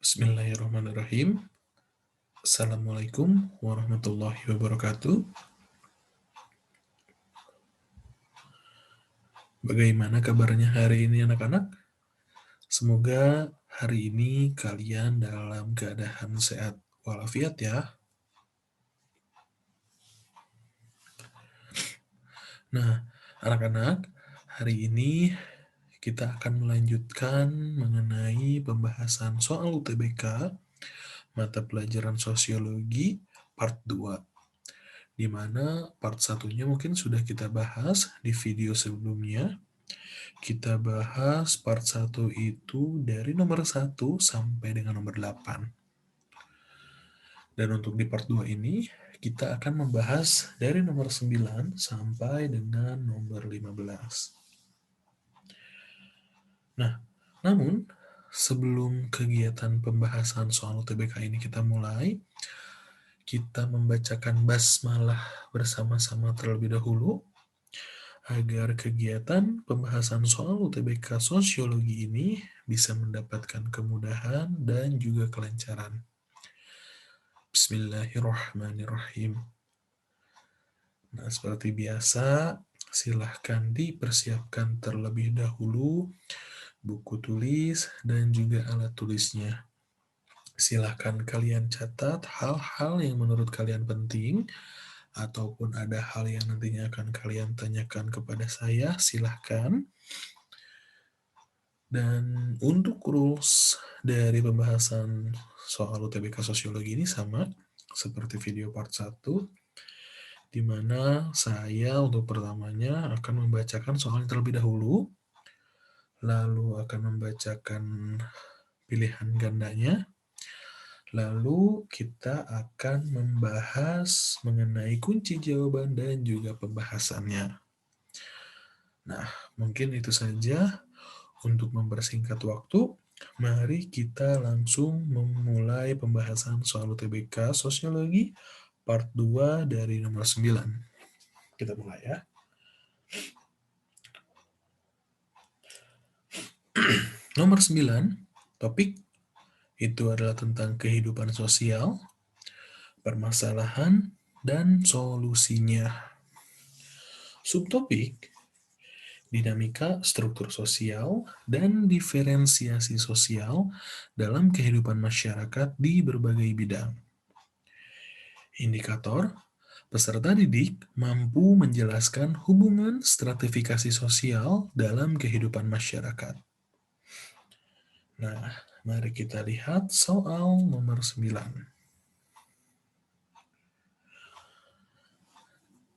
Bismillahirrahmanirrahim. Assalamualaikum warahmatullahi wabarakatuh. Bagaimana kabarnya hari ini anak-anak? Semoga hari ini kalian dalam keadaan sehat walafiat ya. Nah, anak-anak, hari ini kita akan melanjutkan mengenai pembahasan soal UTBK mata pelajaran sosiologi part 2, di mana part 1-nya mungkin sudah kita bahas di video sebelumnya. Kita bahas part 1 itu dari nomor 1 sampai dengan nomor 8. Dan untuk di part 2 ini, kita akan membahas dari nomor 9 sampai dengan nomor 15. Nah, namun sebelum kegiatan pembahasan soal UTBK ini kita mulai, kita membacakan basmalah bersama-sama terlebih dahulu agar kegiatan pembahasan soal UTBK sosiologi ini bisa mendapatkan kemudahan dan juga kelancaran. Bismillahirrahmanirrahim. Nah, seperti biasa, silahkan dipersiapkan terlebih dahulu buku tulis dan juga alat tulisnya. Silahkan kalian catat hal-hal yang menurut kalian penting, ataupun ada hal yang nantinya akan kalian tanyakan kepada saya, silahkan. Dan untuk rules dari pembahasan soal UTBK Sosiologi ini sama seperti video part 1, di mana saya untuk pertamanya akan membacakan soal terlebih dahulu, lalu akan membacakan pilihan gandanya, lalu kita akan membahas mengenai kunci jawaban dan juga pembahasannya. Nah, mungkin itu saja untuk mempersingkat waktu. Mari kita langsung memulai pembahasan soal UTBK Sosiologi part 2 dari nomor 9. Kita mulai ya. Nomor 9, topik itu adalah tentang kehidupan sosial, permasalahan, dan solusinya. Subtopik, dinamika struktur sosial dan diferensiasi sosial dalam kehidupan masyarakat di berbagai bidang. Indikator, peserta didik mampu menjelaskan hubungan stratifikasi sosial dalam kehidupan masyarakat. Nah, mari kita lihat soal nomor 9.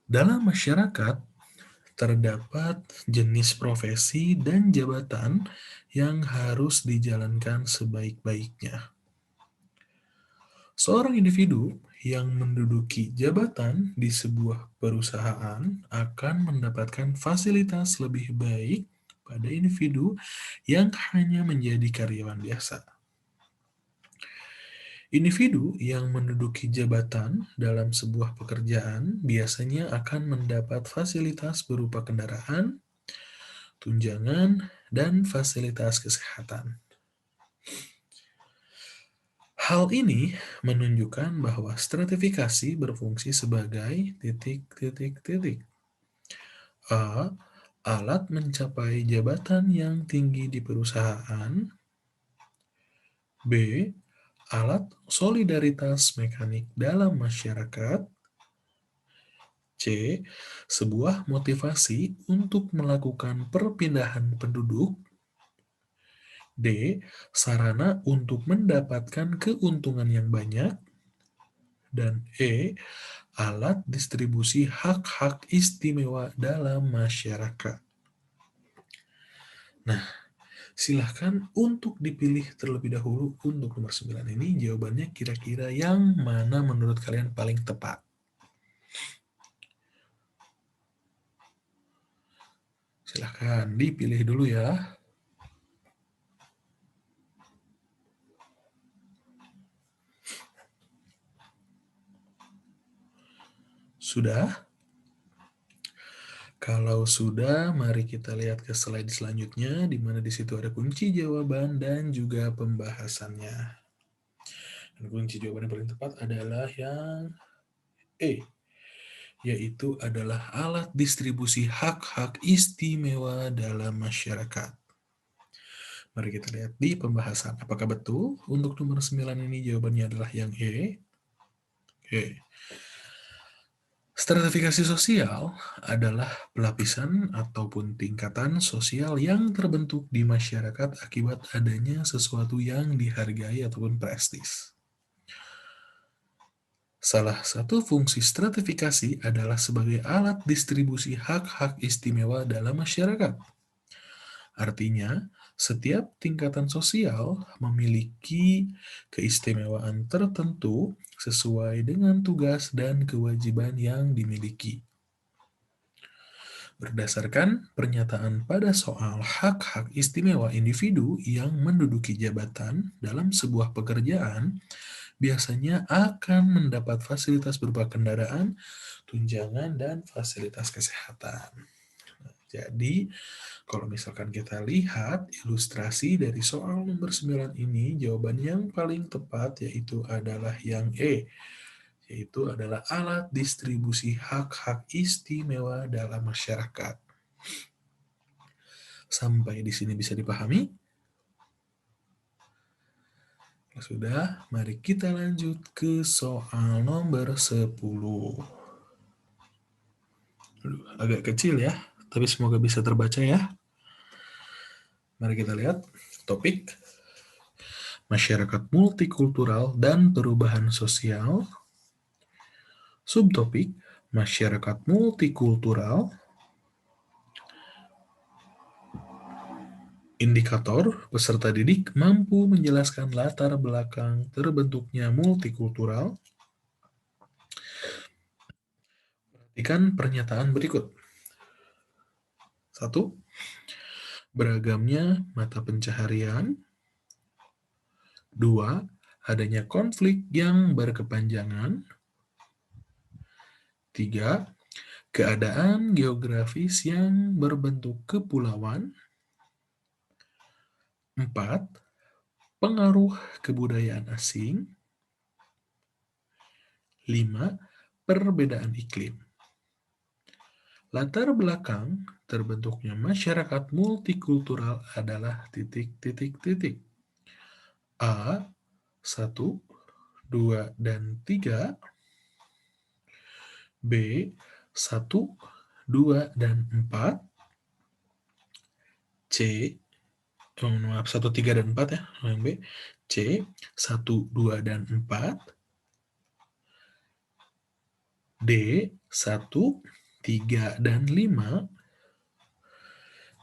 Dalam masyarakat, terdapat jenis profesi dan jabatan yang harus dijalankan sebaik-baiknya. Seorang individu yang menduduki jabatan di sebuah perusahaan akan mendapatkan fasilitas lebih baik pada individu yang hanya menjadi karyawan biasa. Individu yang menduduki jabatan dalam sebuah pekerjaan biasanya akan mendapat fasilitas berupa kendaraan, tunjangan, dan fasilitas kesehatan. Hal ini menunjukkan bahwa stratifikasi berfungsi sebagai titik-titik-titik. A. Alat mencapai jabatan yang tinggi di perusahaan. B. Alat solidaritas mekanik dalam masyarakat. C. Sebuah motivasi untuk melakukan perpindahan penduduk. D. Sarana untuk mendapatkan keuntungan yang banyak. Dan E. Alat distribusi hak-hak istimewa dalam masyarakat. Nah, silahkan untuk dipilih terlebih dahulu untuk nomor 9 ini jawabannya kira-kira yang mana menurut kalian paling tepat. Silahkan dipilih dulu ya. Sudah? Kalau sudah, mari kita lihat ke slide selanjutnya, di mana di situ ada kunci jawaban dan juga pembahasannya. Dan kunci jawaban yang paling tepat adalah yang E, yaitu adalah alat distribusi hak-hak istimewa dalam masyarakat. Mari kita lihat di pembahasan. Apakah betul untuk nomor 9 ini jawabannya adalah yang E? Oke. Stratifikasi sosial adalah pelapisan ataupun tingkatan sosial yang terbentuk di masyarakat akibat adanya sesuatu yang dihargai ataupun prestis. Salah satu fungsi stratifikasi adalah sebagai alat distribusi hak-hak istimewa dalam masyarakat. Artinya, setiap tingkatan sosial memiliki keistimewaan tertentu sesuai dengan tugas dan kewajiban yang dimiliki. Berdasarkan pernyataan pada soal hak-hak istimewa individu yang menduduki jabatan dalam sebuah pekerjaan, biasanya akan mendapat fasilitas berupa kendaraan, tunjangan, dan fasilitas kesehatan. Jadi, kalau misalkan kita lihat ilustrasi dari soal nomor 9 ini, jawaban yang paling tepat yaitu adalah yang E, yaitu adalah alat distribusi hak-hak istimewa dalam masyarakat. Sampai di sini bisa dipahami? Sudah, mari kita lanjut ke soal nomor 10. Agak kecil ya, tapi semoga bisa terbaca ya. Mari kita lihat topik masyarakat multikultural dan perubahan sosial. Subtopik masyarakat multikultural. Indikator peserta didik mampu menjelaskan latar belakang terbentuknya multikultural. Perhatikan pernyataan berikut. 1. Beragamnya mata pencaharian. 2. Adanya konflik yang berkepanjangan. 3. Keadaan geografis yang berbentuk kepulauan. 4. Pengaruh kebudayaan asing. 5. Perbedaan iklim. Latar belakang terbentuknya masyarakat multikultural adalah titik-titik-titik. A. 1, 2, dan 3. B. 1, 2, dan 4. C. Maaf, 1, 3, dan 4 ya. Yang B. C. 1, 2, dan 4. D. 1, 3, dan 5.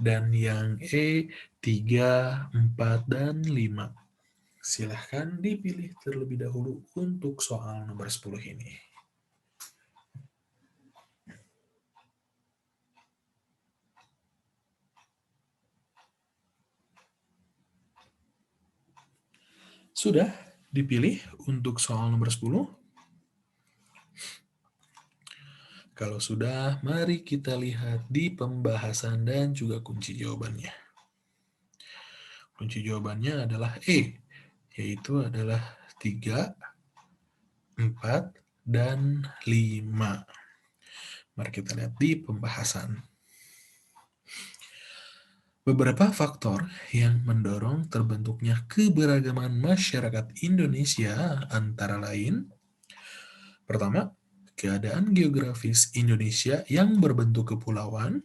Dan yang E. 3, 4, dan 5. Silahkan dipilih terlebih dahulu untuk soal nomor 10 ini. Sudah dipilih untuk soal nomor 10? Kalau sudah, mari kita lihat di pembahasan dan juga kunci jawabannya. Kunci jawabannya adalah E, yaitu adalah 3, 4, dan 5. Mari kita lihat di pembahasan. Beberapa faktor yang mendorong terbentuknya keberagaman masyarakat Indonesia antara lain: pertama, keadaan geografis Indonesia yang berbentuk kepulauan.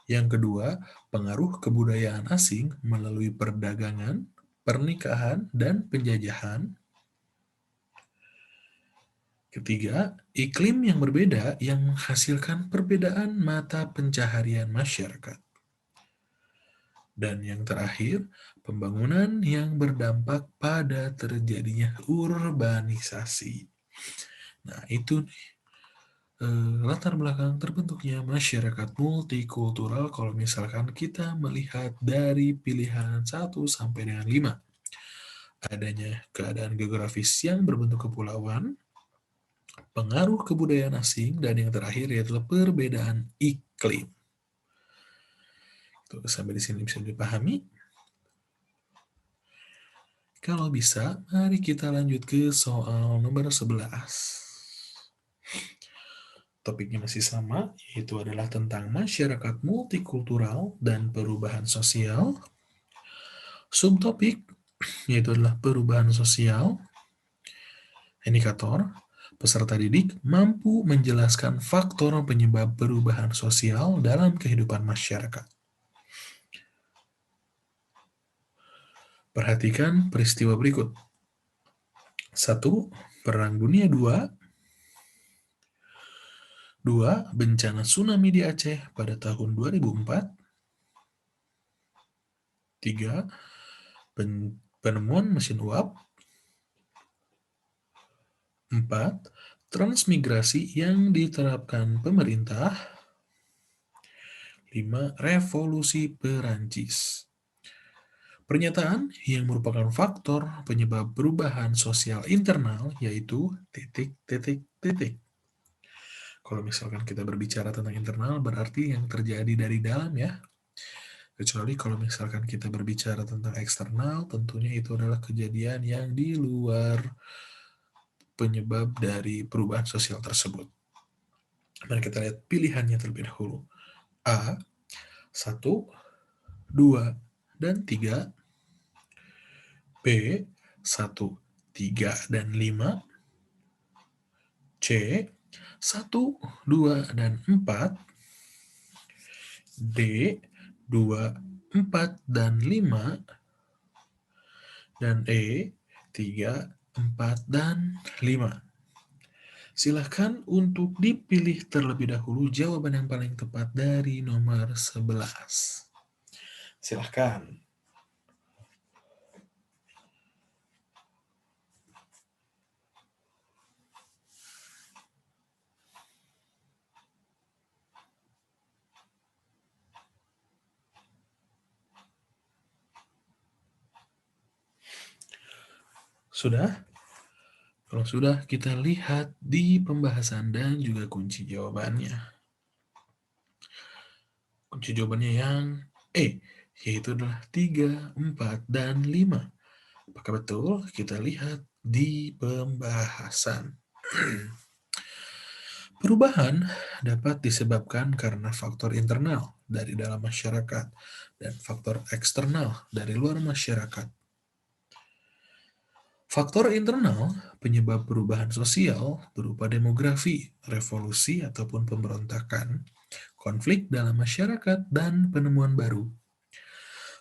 Yang kedua, pengaruh kebudayaan asing melalui perdagangan, pernikahan, dan penjajahan. Ketiga, iklim yang berbeda yang menghasilkan perbedaan mata pencaharian masyarakat. Dan yang terakhir, pembangunan yang berdampak pada terjadinya urbanisasi. Nah, itu latar belakang terbentuknya masyarakat multikultural kalau misalkan kita melihat dari pilihan 1 sampai dengan 5. Adanya keadaan geografis yang berbentuk kepulauan, pengaruh kebudayaan asing, dan yang terakhir yaitu perbedaan iklim. Sampai di sini bisa dipahami? Kalau bisa, mari kita lanjut ke soal nomor 11. Topiknya masih sama, yaitu adalah tentang masyarakat multikultural dan perubahan sosial. Subtopik, yaitu adalah perubahan sosial. Indikator, peserta didik mampu menjelaskan faktor penyebab perubahan sosial dalam kehidupan masyarakat. Perhatikan peristiwa berikut. 1. Perang Dunia II. 2. Bencana tsunami di Aceh pada tahun 2004. 3. Penemuan mesin uap. 4. Transmigrasi yang diterapkan pemerintah. 5. Revolusi Perancis. Pernyataan yang merupakan faktor penyebab perubahan sosial internal yaitu titik, titik, titik. Kalau misalkan kita berbicara tentang internal, berarti yang terjadi dari dalam ya. Kecuali kalau misalkan kita berbicara tentang eksternal, tentunya itu adalah kejadian yang di luar penyebab dari perubahan sosial tersebut. Mari kita lihat pilihannya terlebih dahulu. A, 1, 2, dan 3. B, 1, 3, dan 5. C, 1, 2, dan 4. D, 2, 4, dan 5. Dan E, 3, 4, dan 5. Silahkan untuk dipilih terlebih dahulu jawaban yang paling tepat dari nomor 11. Silahkan. Sudah? Kalau sudah, kita lihat di pembahasan dan juga kunci jawabannya. Kunci jawabannya yang E, yaitu adalah 3, 4, dan 5. Apakah betul? Kita lihat di pembahasan. Perubahan dapat disebabkan karena faktor internal dari dalam masyarakat dan faktor eksternal dari luar masyarakat. Faktor internal penyebab perubahan sosial berupa demografi, revolusi ataupun pemberontakan, konflik dalam masyarakat, dan penemuan baru.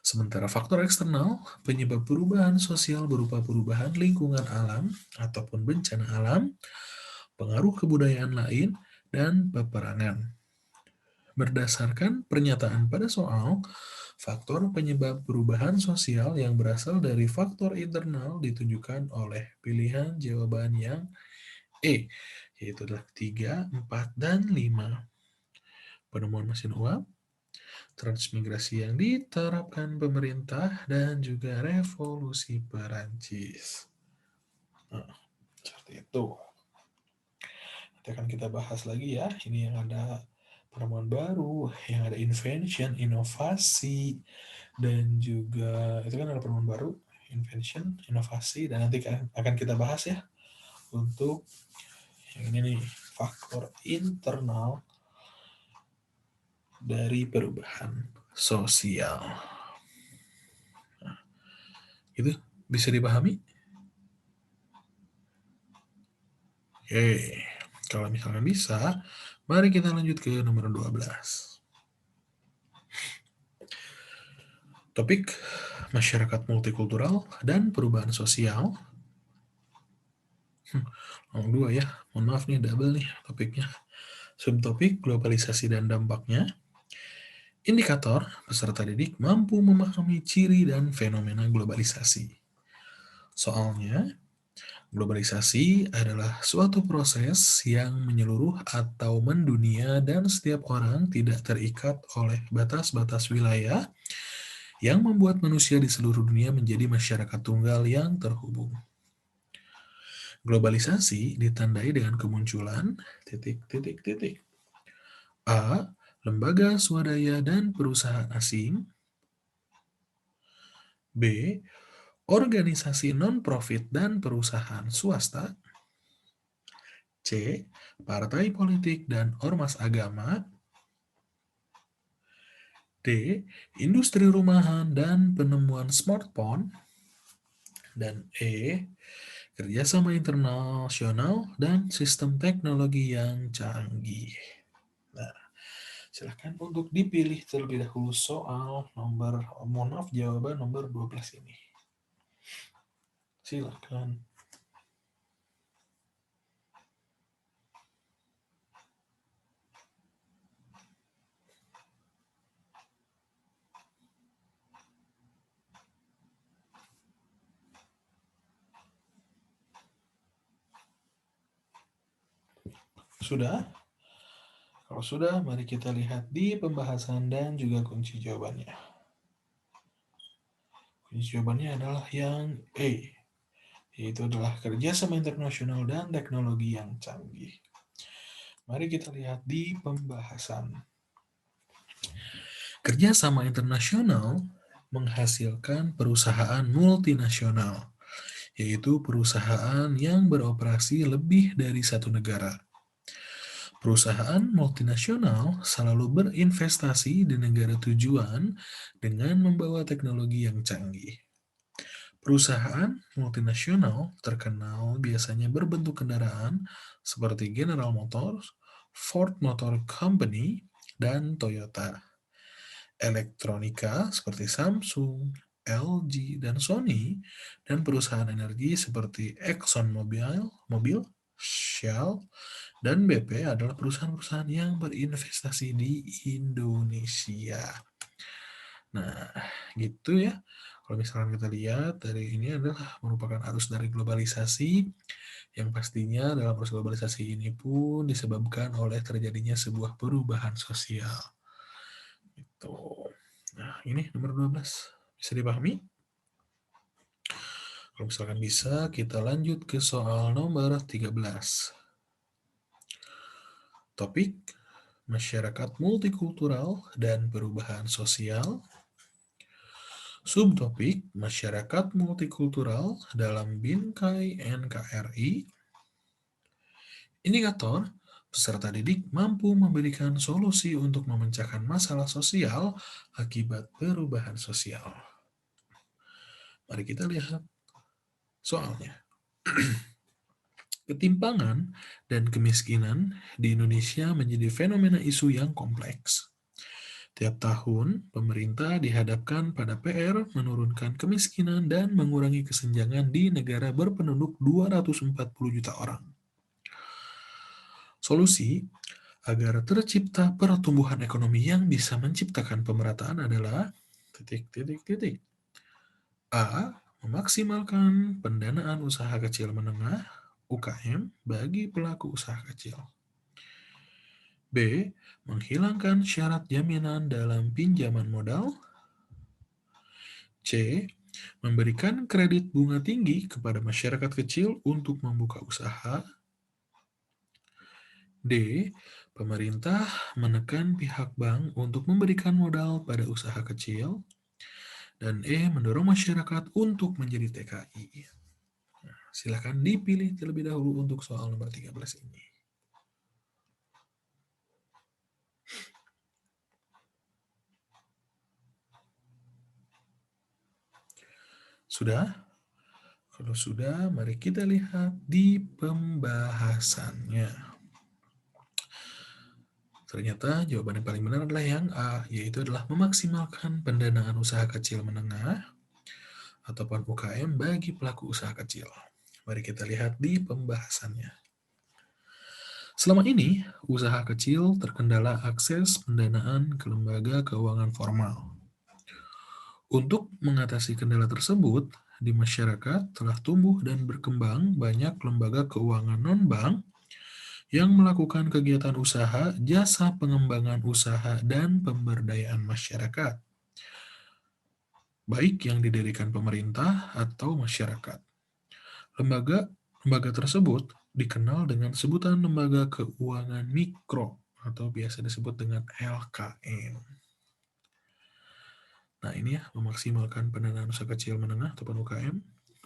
Sementara faktor eksternal penyebab perubahan sosial berupa perubahan lingkungan alam ataupun bencana alam, pengaruh kebudayaan lain, dan peperangan. Berdasarkan pernyataan pada soal, faktor penyebab perubahan sosial yang berasal dari faktor internal ditunjukkan oleh pilihan jawaban yang E, yaitu adalah 3, 4, dan 5. Penemuan mesin uap, transmigrasi yang diterapkan pemerintah, dan juga revolusi Perancis. Nah, seperti itu. Nanti akan kita bahas lagi ya. Ini yang ada penemuan baru, yang ada invention, inovasi, dan juga itu kan ada penemuan baru, invention, inovasi, dan nanti akan kita bahas ya untuk yang ini nih, faktor internal dari perubahan sosial. Nah, itu bisa dipahami? Oke, kalau misalkan bisa, mari kita lanjut ke nomor 12. Topik masyarakat multikultural dan perubahan sosial. Nomor 2 ya, mohon maaf nih double nih topiknya. Subtopik globalisasi dan dampaknya. Indikator peserta didik mampu memahami ciri dan fenomena globalisasi. Soalnya, globalisasi adalah suatu proses yang menyeluruh atau mendunia dan setiap orang tidak terikat oleh batas-batas wilayah yang membuat manusia di seluruh dunia menjadi masyarakat tunggal yang terhubung. Globalisasi ditandai dengan kemunculan titik, titik, titik. A. Lembaga swadaya dan perusahaan asing. B. organisasi non-profit dan perusahaan swasta. C. Partai politik dan ormas agama. D. Industri rumahan dan penemuan smartphone. Dan E. Kerjasama internasional dan sistem teknologi yang canggih. Nah, silakan untuk dipilih terlebih dahulu soal nomor, mohon maaf, jawaban nomor 12 ini. Silakan. Sudah? Kalau sudah, mari kita lihat di pembahasan dan juga kunci jawabannya. Kunci jawabannya adalah yang E, yaitu adalah kerjasama internasional dan teknologi yang canggih. Mari kita lihat di pembahasan. Kerjasama internasional menghasilkan perusahaan multinasional, yaitu perusahaan yang beroperasi lebih dari satu negara. Perusahaan multinasional selalu berinvestasi di negara tujuan dengan membawa teknologi yang canggih. Perusahaan multinasional terkenal biasanya berbentuk kendaraan seperti General Motors, Ford Motor Company, dan Toyota. Elektronika seperti Samsung, LG, dan Sony, dan perusahaan energi seperti ExxonMobil, Shell, dan BP adalah perusahaan-perusahaan yang berinvestasi di Indonesia. Nah, gitu ya. Kalau misalkan kita lihat dari ini adalah merupakan arus dari globalisasi yang pastinya dalam arus globalisasi ini pun disebabkan oleh terjadinya sebuah perubahan sosial. Gitu. Nah, ini nomor 12. Bisa dipahami? Kalau misalkan bisa, kita lanjut ke soal nomor 13. Topik masyarakat multikultural dan perubahan sosial. Subtopik masyarakat multikultural dalam bingkai NKRI. Indikator peserta didik mampu memberikan solusi untuk memecahkan masalah sosial akibat perubahan sosial. Mari kita lihat soalnya. Ketimpangan dan kemiskinan di Indonesia menjadi fenomena isu yang kompleks. Tiap tahun, pemerintah dihadapkan pada PR menurunkan kemiskinan dan mengurangi kesenjangan di negara berpenduduk 240 juta orang. Solusi agar tercipta pertumbuhan ekonomi yang bisa menciptakan pemerataan adalah titik. A. Memaksimalkan pendanaan usaha kecil menengah (UKM) bagi pelaku usaha kecil. B. Menghilangkan syarat jaminan dalam pinjaman modal. C. Memberikan kredit bunga tinggi kepada masyarakat kecil untuk membuka usaha. D. Pemerintah menekan pihak bank untuk memberikan modal pada usaha kecil. Dan E. Mendorong masyarakat untuk menjadi TKI. Silakan dipilih terlebih dahulu untuk soal nomor 13 ini. Sudah? Kalau sudah, mari kita lihat di pembahasannya. Ternyata jawaban yang paling benar adalah yang A, yaitu adalah memaksimalkan pendanaan usaha kecil menengah ataupun UKM bagi pelaku usaha kecil. Mari kita lihat di pembahasannya. Selama ini, usaha kecil terkendala akses pendanaan ke lembaga keuangan formal. Untuk mengatasi kendala tersebut, di masyarakat telah tumbuh dan berkembang banyak lembaga keuangan non-bank yang melakukan kegiatan usaha, jasa pengembangan usaha, dan pemberdayaan masyarakat, baik yang didirikan pemerintah atau masyarakat. Lembaga tersebut dikenal dengan sebutan lembaga keuangan mikro atau biasa disebut dengan LKM. Nah, ini ya, memaksimalkan pendanaan usaha kecil menengah ataupun UKM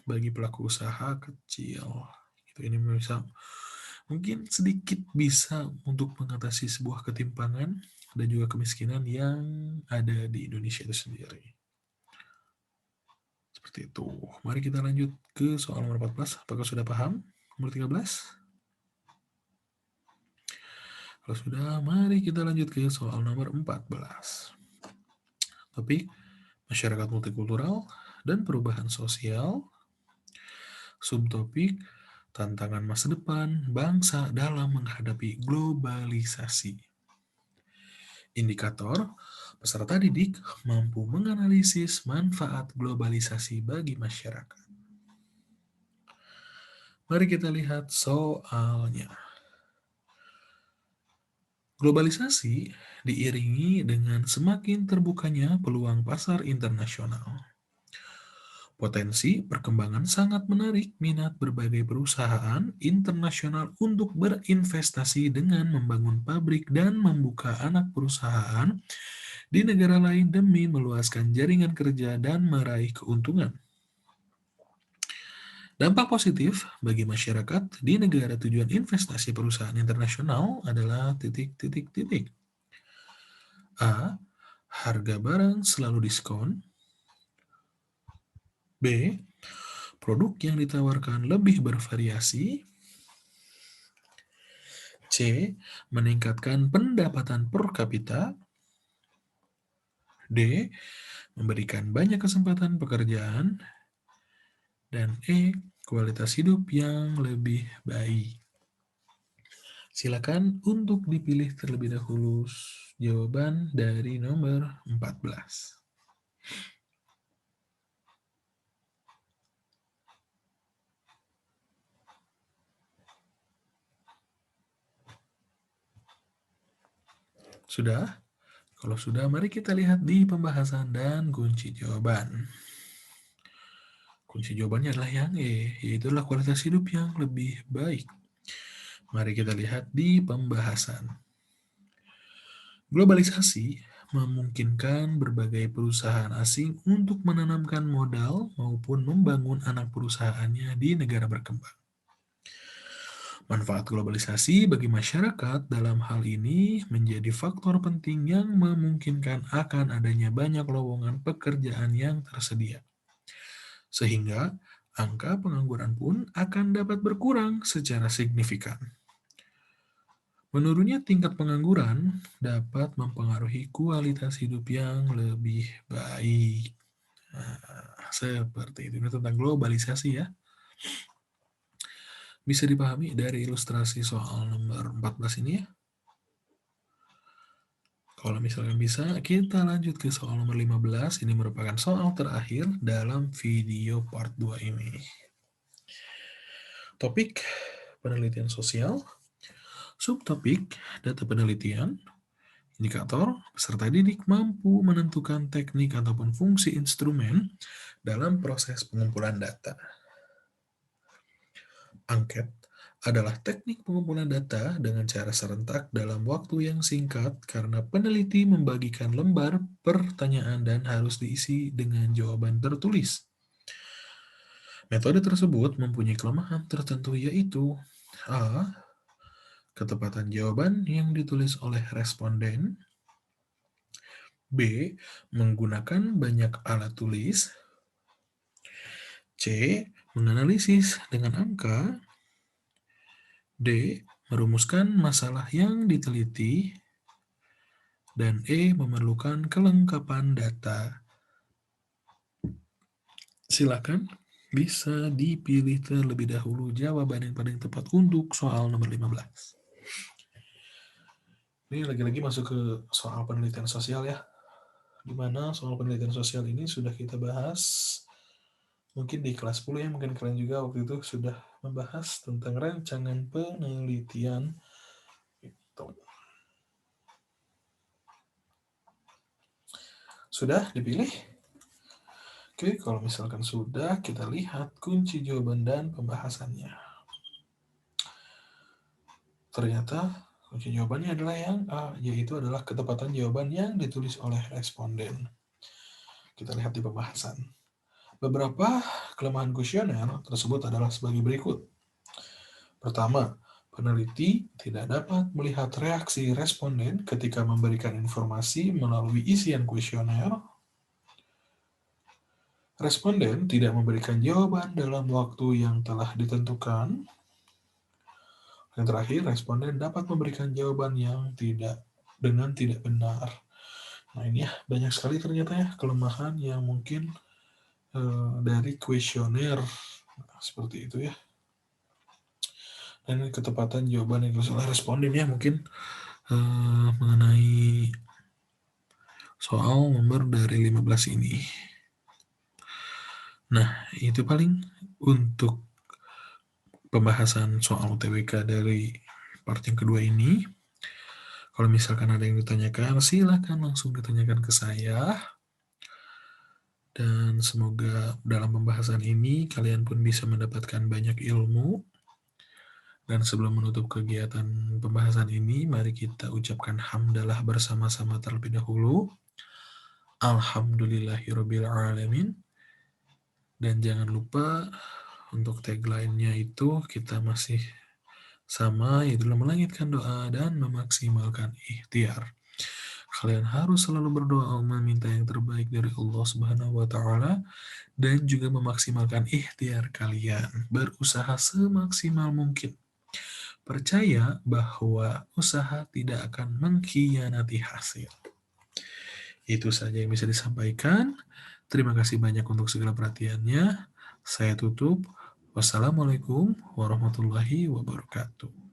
bagi pelaku usaha kecil. Itu ini misal mungkin sedikit bisa untuk mengatasi sebuah ketimpangan dan juga kemiskinan yang ada di Indonesia itu sendiri. Seperti itu. Mari kita lanjut ke soal nomor 14. Apakah sudah paham? Nomor 13. Kalau sudah, mari kita lanjut ke soal nomor 14. Topik masyarakat multikultural dan perubahan sosial. Subtopik tantangan masa depan bangsa dalam menghadapi globalisasi. Indikator peserta didik mampu menganalisis manfaat globalisasi bagi masyarakat. Mari kita lihat soalnya. Globalisasi diiringi dengan semakin terbukanya peluang pasar internasional. Potensi perkembangan sangat menarik minat berbagai perusahaan internasional untuk berinvestasi dengan membangun pabrik dan membuka anak perusahaan di negara lain demi meluaskan jaringan kerja dan meraih keuntungan. Dampak positif bagi masyarakat di negara tujuan investasi perusahaan internasional adalah titik-titik-titik. A. Harga barang selalu diskon. B. Produk yang ditawarkan lebih bervariasi. C. Meningkatkan pendapatan per kapita. D. Memberikan banyak kesempatan pekerjaan. Dan E. Kualitas hidup yang lebih baik. Silakan untuk dipilih terlebih dahulu jawaban dari nomor 14. Sudah? Kalau sudah, mari kita lihat di pembahasan dan kunci jawaban. Kunci jawabannya adalah yang E, yaitu adalah kualitas hidup yang lebih baik. Mari kita lihat di pembahasan. Globalisasi memungkinkan berbagai perusahaan asing untuk menanamkan modal maupun membangun anak perusahaannya di negara berkembang. Manfaat globalisasi bagi masyarakat dalam hal ini menjadi faktor penting yang memungkinkan akan adanya banyak lowongan pekerjaan yang tersedia. Sehingga angka pengangguran pun akan dapat berkurang secara signifikan. Menurunnya tingkat pengangguran dapat mempengaruhi kualitas hidup yang lebih baik. Nah, seperti itu. Ini tentang globalisasi ya. Bisa dipahami dari ilustrasi soal nomor 14 ini ya. Kalau misalkan bisa, kita lanjut ke soal nomor 15. Ini merupakan soal terakhir dalam video part 2 ini. Topik penelitian sosial. Subtopik data penelitian. Indikator peserta didik mampu menentukan teknik ataupun fungsi instrumen dalam proses pengumpulan data. Angket adalah teknik pengumpulan data dengan cara serentak dalam waktu yang singkat karena peneliti membagikan lembar pertanyaan dan harus diisi dengan jawaban tertulis. Metode tersebut mempunyai kelemahan tertentu yaitu A. Ketepatan jawaban yang ditulis oleh responden. B. Menggunakan banyak alat tulis. C. Menganalisis dengan angka. D. Merumuskan masalah yang diteliti. Dan E. Memerlukan kelengkapan data. Silakan bisa dipilih terlebih dahulu jawaban yang paling tepat untuk soal nomor 15. Ini lagi-lagi masuk ke soal penelitian sosial ya. Di mana soal penelitian sosial ini sudah kita bahas mungkin di kelas 10 ya, mungkin kalian juga waktu itu sudah membahas tentang rancangan penelitian itu. Sudah dipilih? Oke, kalau misalkan sudah, kita lihat kunci jawaban dan pembahasannya. Ternyata kunci jawabannya adalah yang A, yaitu adalah ketepatan jawaban yang ditulis oleh responden. Kita lihat di pembahasan. Beberapa kelemahan kuesioner tersebut adalah sebagai berikut. Pertama, peneliti tidak dapat melihat reaksi responden ketika memberikan informasi melalui isian kuesioner. Responden tidak memberikan jawaban dalam waktu yang telah ditentukan. Yang terakhir, responden dapat memberikan jawaban yang tidak benar. Nah, ini ya banyak sekali ternyata ya kelemahan yang mungkin dari kuesioner. Nah, seperti itu ya. Dan ketepatan jawaban yang ditulis oleh responden ya mungkin mengenai soal nomor dari 15 ini. Nah, itu paling untuk pembahasan soal UTBK dari part yang kedua ini. Kalau misalkan ada yang ditanyakan, silakan langsung ditanyakan ke saya. Dan semoga dalam pembahasan ini kalian pun bisa mendapatkan banyak ilmu. Dan sebelum menutup kegiatan pembahasan ini, mari kita ucapkan hamdalah bersama-sama terlebih dahulu. Alhamdulillahirabbil alamin. Dan jangan lupa untuk tagline-nya itu kita masih sama, yaitu melangitkan doa dan memaksimalkan ikhtiar. Kalian harus selalu berdoa meminta yang terbaik dari Allah Subhanahu wa taala dan juga memaksimalkan ikhtiar kalian. Berusaha semaksimal mungkin. Percaya bahwa usaha tidak akan mengkhianati hasil. Itu saja yang bisa disampaikan. Terima kasih banyak untuk segala perhatiannya. Saya tutup. Wassalamualaikum warahmatullahi wabarakatuh.